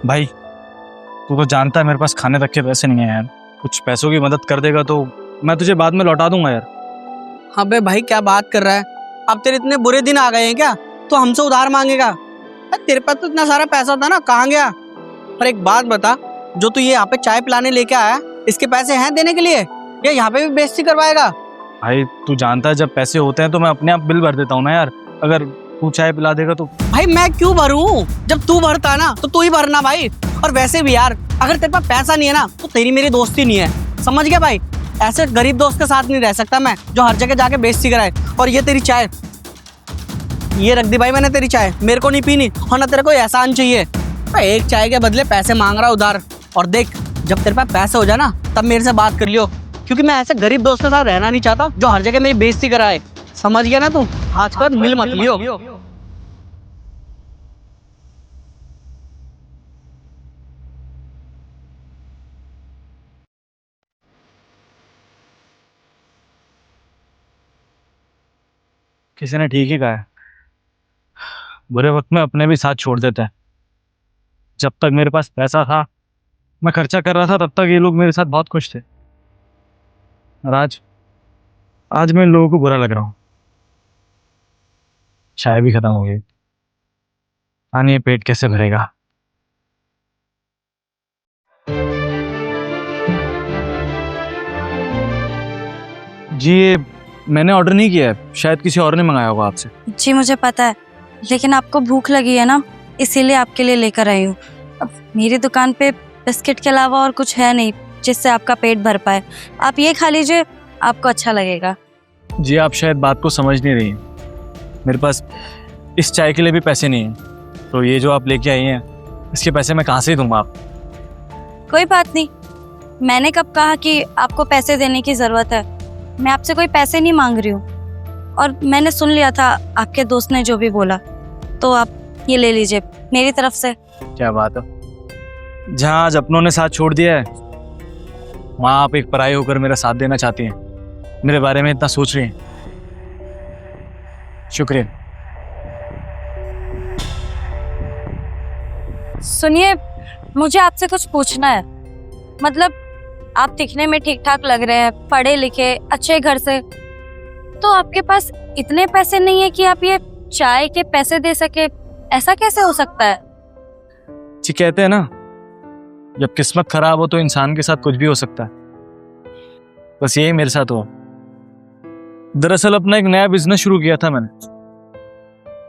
भाई तू तो जानता है मेरे पास खाने तक के पैसे नहीं है यार। कुछ पैसों की मदद कर देगा तो मैं तुझे बाद में लौटा दूंगा यार। हाँ बे भाई, क्या बात कर रहा है? अब तेरे इतने बुरे दिन आ गए हैं क्या? तो हमसे उधार मांगेगा? तेरे पास तो इतना सारा पैसा था ना, कहाँ गया? पर एक बात बता, जो तू ये यहाँ पे चाय पिलाने लेके आया, इसके पैसे हैं देने के लिए या यहाँ पे भी बेइज्जती करवाएगा? भाई तू जानता है जब पैसे होते हैं तो मैं अपने आप बिल भर देता हूँ ना यार। अगर तू चाय पिला देगा तो। भाई मैं क्यों भरूं? जब तू भरता है ना तो तू ही भरना भाई। और वैसे भी यार, अगर तेरे पास पैसा नहीं है ना तो तेरी मेरी दोस्ती नहीं है, समझ गया भाई? ऐसे गरीब दोस्त के साथ नहीं रह सकता मैं, जो हर जगह जाके बेइज्जती कराए। और ये तेरी चाय, ये रख दी भाई मैंने तेरी चाय, मेरे को नहीं पीनी और ना तेरे को एहसान चाहिए। भाई एक चाय के बदले पैसे मांग रहा उधार। और देख, जब तेरे पास पैसे हो जाए ना तब मेरे से बात कर लियो, क्योंकि मैं ऐसे गरीब दोस्त के साथ रहना नहीं चाहता जो हर जगह मेरी बेइज्जती कराए, समझ गया ना तू? आजकल मिल मत लियो। किसी ने ठीक ही कहा है, बुरे वक्त में अपने भी साथ छोड़ देते हैं। जब तक मेरे पास पैसा था, मैं खर्चा कर रहा था, तब तक ये लोग मेरे साथ बहुत खुश थे। और आज आज मैं इन लोगों को बुरा लग रहा हूँ। चाय भी खत्म हो गई, पानी ये पेट कैसे भरेगा। जी ये मैंने ऑर्डर नहीं किया है, शायद किसी और ने मंगाया होगा आपसे। जी मुझे पता है, लेकिन आपको भूख लगी है ना, इसीलिए आपके लिए लेकर आई हूँ। अब मेरी दुकान पे बिस्किट के अलावा और कुछ है नहीं जिससे आपका पेट भर पाए। आप ये खा लीजिए, आपको अच्छा लगेगा। जी आप शायद बात को समझ नहीं रही हैं। मेरे पास इस चाय के लिए भी पैसे नहीं हैं, तो ये जो आप लेके आई हैं इसके पैसे मैं कहाँ से दूंगा आप? कोई बात नहीं, मैंने कब कहा कि आपको पैसे देने की ज़रूरत है? मैं आपसे कोई पैसे नहीं मांग रही हूँ। और मैंने सुन लिया था आपके दोस्त ने जो भी बोला, तो आप ये ले लीजिए मेरी तरफ से। क्या बात है, जहाँ आज अपनों ने साथ छोड़ दिया है वहाँ आप एक पराई होकर मेरा साथ देना चाहती हैं, मेरे बारे में इतना सोच रही हैं। शुक्रिया। सुनिए, मुझे आपसे कुछ पूछना है। मतलब आप दिखने में ठीक ठाक लग रहे हैं, पढ़े लिखे, अच्छे घर से, तो आपके पास इतने पैसे नहीं है कि आप ये चाय के पैसे दे सके? ऐसा कैसे हो सकता है? जी कहते हैं ना, जब किस्मत खराब हो तो इंसान के साथ कुछ भी हो सकता है। बस यही मेरे साथ हुआ। दरअसल अपना एक नया बिजनेस शुरू किया था मैंने,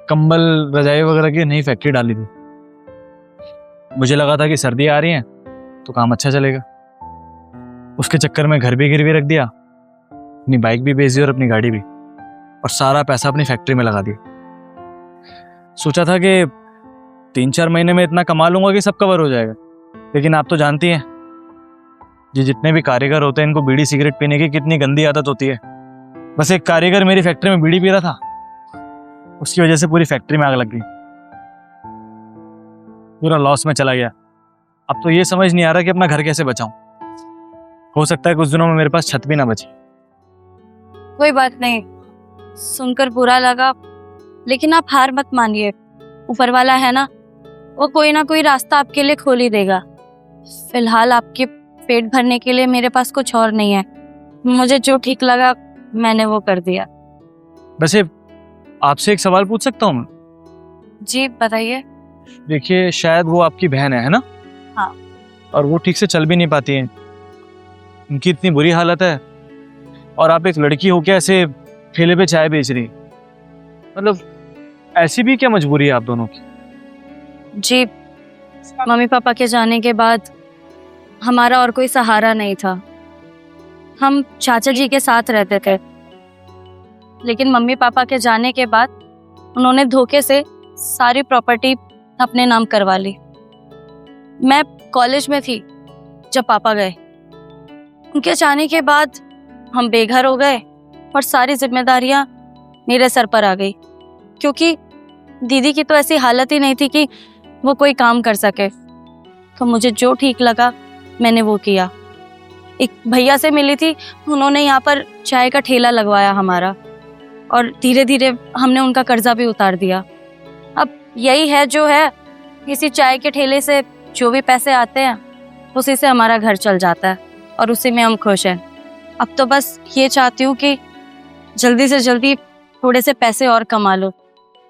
कंबल रजाई वगैरह की नई फैक्ट्री डाली थी। मुझे लगा था कि सर्दी आ रही है तो काम अच्छा चलेगा। उसके चक्कर में घर भी गिरवी रख दिया, अपनी बाइक भी बेच दी और अपनी गाड़ी भी, और सारा पैसा अपनी फैक्ट्री में लगा दिया। सोचा था कि 3-4 महीने में इतना कमा लूंगा कि सब कवर हो जाएगा। लेकिन आप तो जानती हैं जी, जितने भी कारीगर होते हैं इनको बीड़ी सिगरेट पीने की कितनी गंदी आदत होती है। बस एक कारीगर मेरी फैक्ट्री में बीड़ी पी रहा था, उसकी वजह से पूरी फैक्ट्री में आग लग गई, पूरा लॉस में चला गया। अब तो ये समझ नहीं आ रहा कि अपना घर कैसे बचाऊं। हो सकता है कुछ दिनों में मेरे पास छत भी ना बचे। कोई बात नहीं, सुनकर बुरा लगा, लेकिन आप हार मत मानिए। ऊपर वाला है ना, वो कोई ना कोई रास्ता आपके लिए खोल ही देगा। फिलहाल आपके पेट भरने के लिए मेरे पास कुछ और नहीं है। मुझे जो ठीक लगा मैंने वो कर दिया। वैसे आपसे एक सवाल पूछ सकता हूँ मैं? जी बताइए। देखिए, शायद वो आपकी बहन है ना? हाँ। और वो ठीक से चल भी नहीं पाती हैं, उनकी इतनी बुरी हालत है, और आप एक लड़की हो क्या ऐसे ठेले पे चाय बेच रही? मतलब ऐसी भी क्या मजबूरी है आप दोनों की? जी, मम्मी पापा के जाने के बाद हमारा और कोई सहारा नहीं था। हम चाचा जी के साथ रहते थे, लेकिन मम्मी पापा के जाने के बाद उन्होंने धोखे से सारी प्रॉपर्टी अपने नाम करवा ली। मैं कॉलेज में थी जब पापा गए। उनके जाने के बाद हम बेघर हो गए और सारी जिम्मेदारियां मेरे सर पर आ गई, क्योंकि दीदी की तो ऐसी हालत ही नहीं थी कि वो कोई काम कर सके। तो मुझे जो ठीक लगा मैंने वो किया। एक भैया से मिली थी, उन्होंने यहाँ पर चाय का ठेला लगवाया हमारा, और धीरे धीरे हमने उनका कर्जा भी उतार दिया। अब यही है जो है, इसी चाय के ठेले से जो भी पैसे आते हैं उसी से हमारा घर चल जाता है और उसी में हम खुश हैं। अब तो बस ये चाहती हूँ कि जल्दी से जल्दी थोड़े से पैसे और कमा लो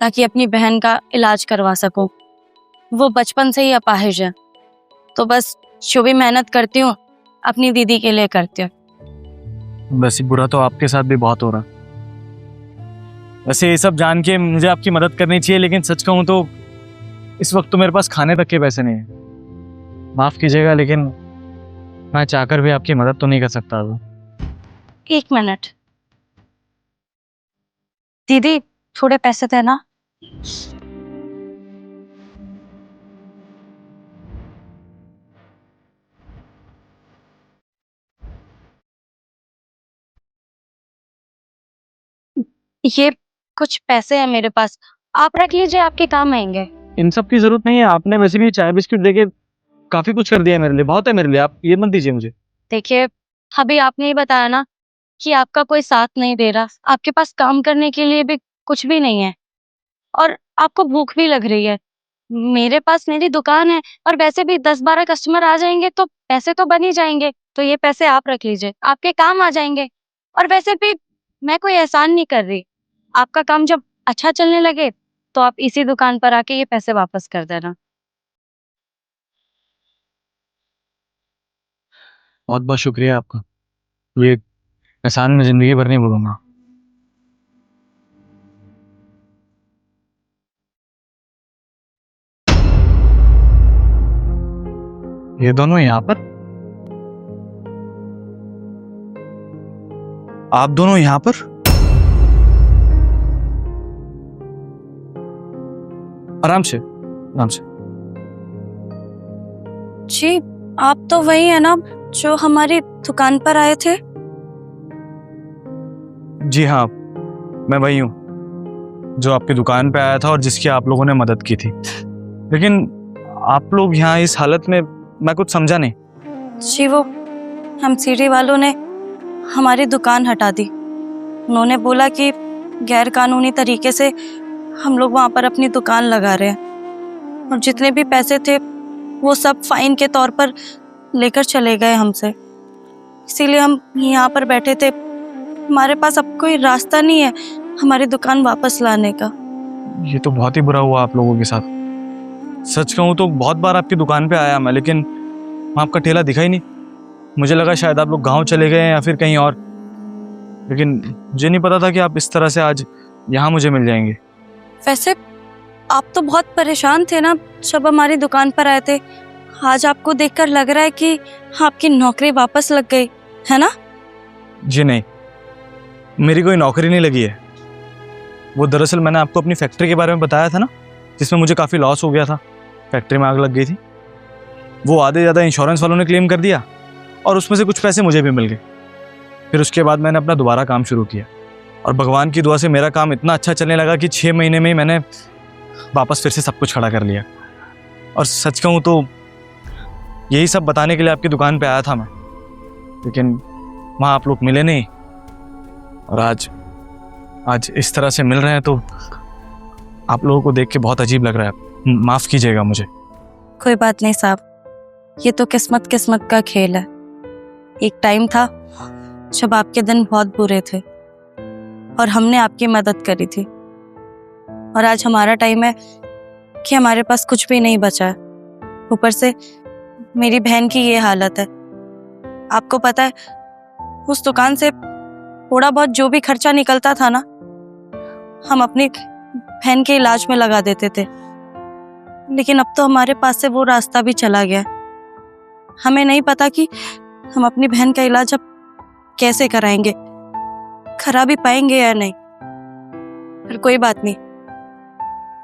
ताकि अपनी बहन का इलाज करवा सकूं। वो बचपन से ही अपाहिज है, तो बस जो भी मेहनत करती हूँ अपनी दीदी के लिए करती हूँ। वैसे बुरा तो आपके साथ भी बहुत हो रहा। वैसे ये सब जान के मुझे आपकी मदद करनी चाहिए, लेकिन सच कहूँ तो इस वक्त तो मेरे पास खाने तक के पैसे नहीं है। माफ़ कीजिएगा, लेकिन मैं चाहकर भी आपकी मदद तो नहीं कर सकता। एक मिनट दीदी, थोड़े पैसे देना। ये कुछ पैसे हैं मेरे पास, आप रख लीजिए, आपके काम आएंगे। इन सब की जरूरत नहीं है। आपने वैसे भी चाय बिस्किट देके काफी कुछ कर दिया है मेरे लिए, बहुत है मेरे लिए। आप ये मत दीजिए मुझे। देखिए, अभी आपने ही बताया ना कि आपका कोई साथ नहीं दे रहा, आपके पास काम करने के लिए भी कुछ भी नहीं है और आपको भूख भी लग रही है। मेरे पास मेरी दुकान है और वैसे भी 10-12 कस्टमर आ जाएंगे तो पैसे तो बन ही जाएंगे। तो ये पैसे आप रख लीजिए, आपके काम आ जाएंगे। और वैसे भी मैं कोई एहसान नहीं कर रही, आपका काम जब अच्छा चलने लगे तो आप इसी दुकान पर आके ये पैसे वापस कर देना। बहुत बहुत शुक्रिया आपका। ये एहसान मैं जिंदगी भर नहीं भूलूंगा। ये दोनों यहाँ पर? आप दोनों यहाँ पर? आराम से, आराम से। जी, आप तो वही है ना जो हमारी दुकान पर आए थे? जी हाँ, मैं वही हूँ जो आपकी दुकान पे आया था और जिसकी आप लोगों ने मदद की थी। लेकिन आप लोग यहाँ इस हालत में, मैं कुछ समझा नहीं। जी, वो हम सीढ़ी वालों ने हमारी दुकान हटा दी। उन्होंने बोला कि गैर कानूनी तरीके से हम लोग वहाँ पर अपनी दुकान लगा रहे हैं और जितने भी पैसे थे वो सब फाइन के तौर पर लेकर चले गए हमसे। इसीलिए हम यहाँ पर बैठे थे। हमारे पास अब कोई रास्ता नहीं है हमारी दुकान वापस लाने का। ये तो बहुत ही बुरा हुआ आप लोगों के साथ। सच कहूँ तो बहुत बार आपकी दुकान पे आया मैं, लेकिन वहाँ आपका ठेला दिखा ही नहीं। मुझे लगा शायद आप लोग गांव चले गए या फिर कहीं और, लेकिन मुझे नहीं पता था कि आप इस तरह से आज यहाँ मुझे मिल जाएंगे। वैसे आप तो बहुत परेशान थे ना जब हमारी दुकान पर आए थे। आज आपको देखकर लग रहा है कि आपकी नौकरी वापस लग गई है ना? जी नहीं, मेरी कोई नौकरी नहीं लगी है। वो दरअसल मैंने आपको अपनी फैक्ट्री के बारे में बताया था ना, जिसमें मुझे काफ़ी लॉस हो गया था। फैक्ट्री में आग लग गई थी। वो आधे ज़्यादा इंश्योरेंस वालों ने क्लेम कर दिया और उसमें से कुछ पैसे मुझे भी मिल गए। फिर उसके बाद मैंने अपना दोबारा काम शुरू किया और भगवान की दुआ से मेरा काम इतना अच्छा चलने लगा कि 6 महीने में ही मैंने वापस फिर से सब कुछ खड़ा कर लिया। और सच कहूँ तो यही सब बताने के लिए आपकी दुकान पे आया था मैं, लेकिन वहाँ आप लोग मिले नहीं। और आज इस तरह से मिल रहे हैं तो आप लोगों को देख के बहुत अजीब लग रहा है। माफ़ कीजिएगा मुझे। कोई बात नहीं साहब, ये तो किस्मत का खेल है। एक टाइम था जब आपके दिन बहुत बुरे थे और हमने आपकी मदद करी थी, और आज हमारा टाइम है कि हमारे पास कुछ भी नहीं बचा है। ऊपर से मेरी बहन की ये हालत है। आपको पता है, उस दुकान से थोड़ा बहुत जो भी खर्चा निकलता था ना, हम अपनी बहन के इलाज में लगा देते थे। लेकिन अब तो हमारे पास से वो रास्ता भी चला गया। हमें नहीं पता कि हम अपनी बहन का इलाज अब कैसे कराएंगे, करा भी पाएंगे या नहीं। पर कोई बात नहीं,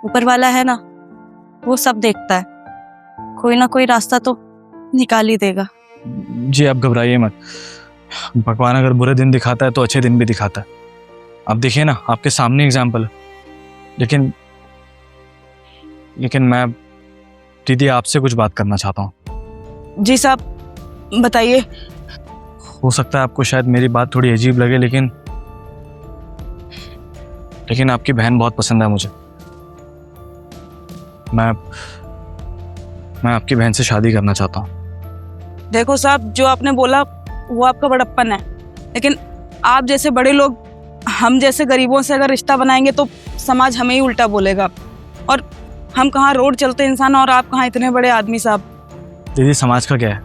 ऊपर वाला है ना, वो सब देखता है। कोई ना कोई रास्ता तो निकाल ही देगा। जी आप घबराइए मत। भगवान अगर बुरे दिन दिखाता है तो अच्छे दिन भी दिखाता है। आप देखिए ना, आपके सामने एग्जाम्पल। लेकिन मैं दीदी आपसे कुछ बात करना चाहता हूँ। जी साहब, बताइए। हो सकता है आपको शायद मेरी बात थोड़ी अजीब लगे, लेकिन आपकी बहन बहुत पसंद है मुझे। मैं आपकी बहन से शादी करना चाहता हूँ। देखो साहब, जो आपने बोला वो आपका बड़प्पन है, लेकिन आप जैसे बड़े लोग हम जैसे गरीबों से अगर रिश्ता बनाएंगे तो समाज हमें ही उल्टा बोलेगा। और हम कहाँ रोड चलते इंसान और आप कहाँ इतने बड़े आदमी साहब। दीदी समाज का क्या है?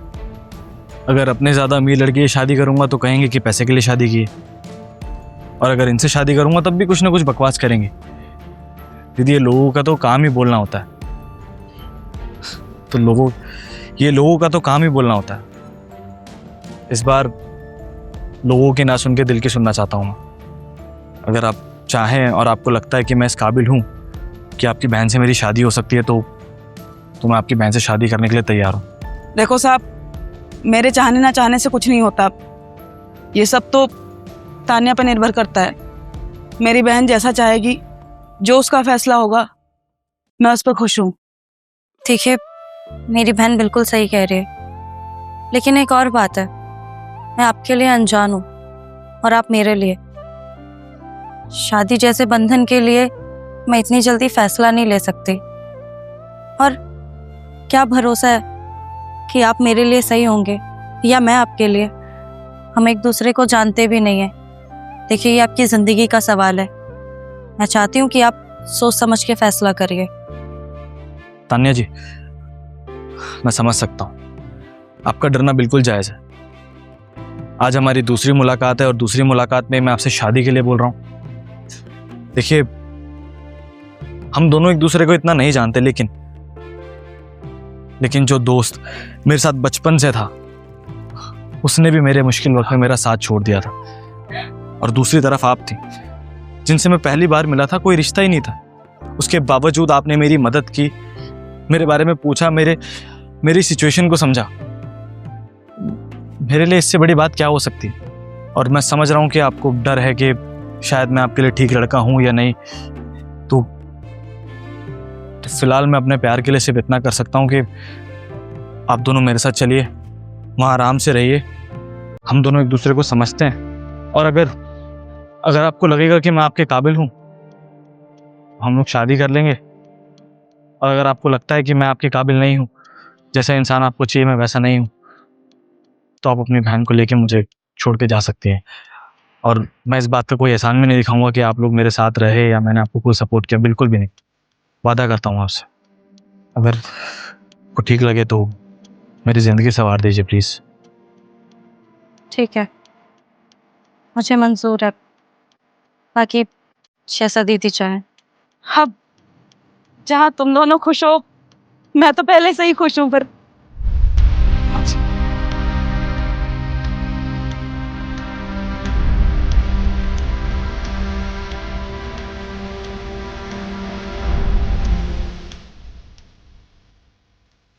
अगर अपने ज़्यादा अमीर लड़की से शादी करूंगा तो कहेंगे कि पैसे के लिए शादी की है, और अगर इनसे शादी करूंगा तब भी कुछ ना कुछ बकवास करेंगे। दीदी ये लोगों का तो काम ही बोलना होता है, तो लोगों का तो काम ही बोलना होता है। इस बार लोगों की ना सुन के दिल की सुनना चाहता हूँ मैं। अगर आप चाहें और आपको लगता है कि मैं इस काबिल हूँ कि आपकी बहन से मेरी शादी हो सकती है तो मैं आपकी बहन से शादी करने के लिए तैयार हूँ। देखो साहब, मेरे चाहने ना चाहने से कुछ नहीं होता। ये सब तो तान्या पर निर्भर करता है। मेरी बहन जैसा चाहेगी, जो उसका फैसला होगा, मैं उस पर खुश हूँ। देखिए, मेरी बहन बिल्कुल सही कह रही है, लेकिन एक और बात है, मैं आपके लिए अनजान हूँ और आप मेरे लिए। शादी जैसे बंधन के लिए मैं इतनी जल्दी फैसला नहीं ले सकती, और क्या भरोसा है कि आप मेरे लिए सही होंगे या मैं आपके लिए। हम एक दूसरे को जानते भी नहीं हैं। देखिए, ये आपकी ज़िंदगी का सवाल है। मैं चाहती हूँ कि आप सोच समझ के फैसला करिए। तान्या जी, मैं समझ सकता हूँ, आपका डरना बिल्कुल जायज़ है। आज हमारी दूसरी मुलाकात है और दूसरी मुलाकात में मैं आपसे शादी के लिए बोल रहा हूँ। देखिए, हम दोनों एक दूसरे को इतना नहीं जानते, लेकिन जो दोस्त मेरे साथ बचपन से था उसने भी मेरे मुश्किल वक्त में मेरा साथ छोड़ दिया था। और दूसरी तरफ आप थी, जिनसे मैं पहली बार मिला था, कोई रिश्ता ही नहीं था। उसके बावजूद आपने मेरी मदद की, मेरे बारे में पूछा, मेरी सिचुएशन को समझा। मेरे लिए इससे बड़ी बात क्या हो सकती है? और मैं समझ रहा हूँ कि आपको डर है कि शायद मैं आपके लिए ठीक लड़का हूँ या नहीं। तो फिलहाल मैं अपने प्यार के लिए सिर्फ इतना कर सकता हूँ कि आप दोनों मेरे साथ चलिए, वहाँ आराम से रहिए। हम दोनों एक दूसरे को समझते हैं, और अगर आपको लगेगा कि मैं आपके काबिल हूँ, हम लोग शादी कर लेंगे। और अगर आपको लगता है कि मैं आपके काबिल नहीं हूँ, जैसा इंसान आपको चाहिए मैं वैसा नहीं हूँ, तो आप अपनी बहन को लेके मुझे छोड़ के जा सकती हैं। और मैं इस बात का कोई एहसान भी नहीं दिखाऊंगा कि आप लोग मेरे साथ रहे या मैंने आपको कोई सपोर्ट किया, बिल्कुल भी नहीं। वादा करता हूँ आपसे, अगर को ठीक लगे तो मेरी ज़िंदगी संवार दीजिए प्लीज़। ठीक है, मुझे मंजूर है, बाकी जैसा दीदी चाहे। अब जहाँ तुम दोनों खुश हो, मैं तो पहले से ही खुश हूँ, पर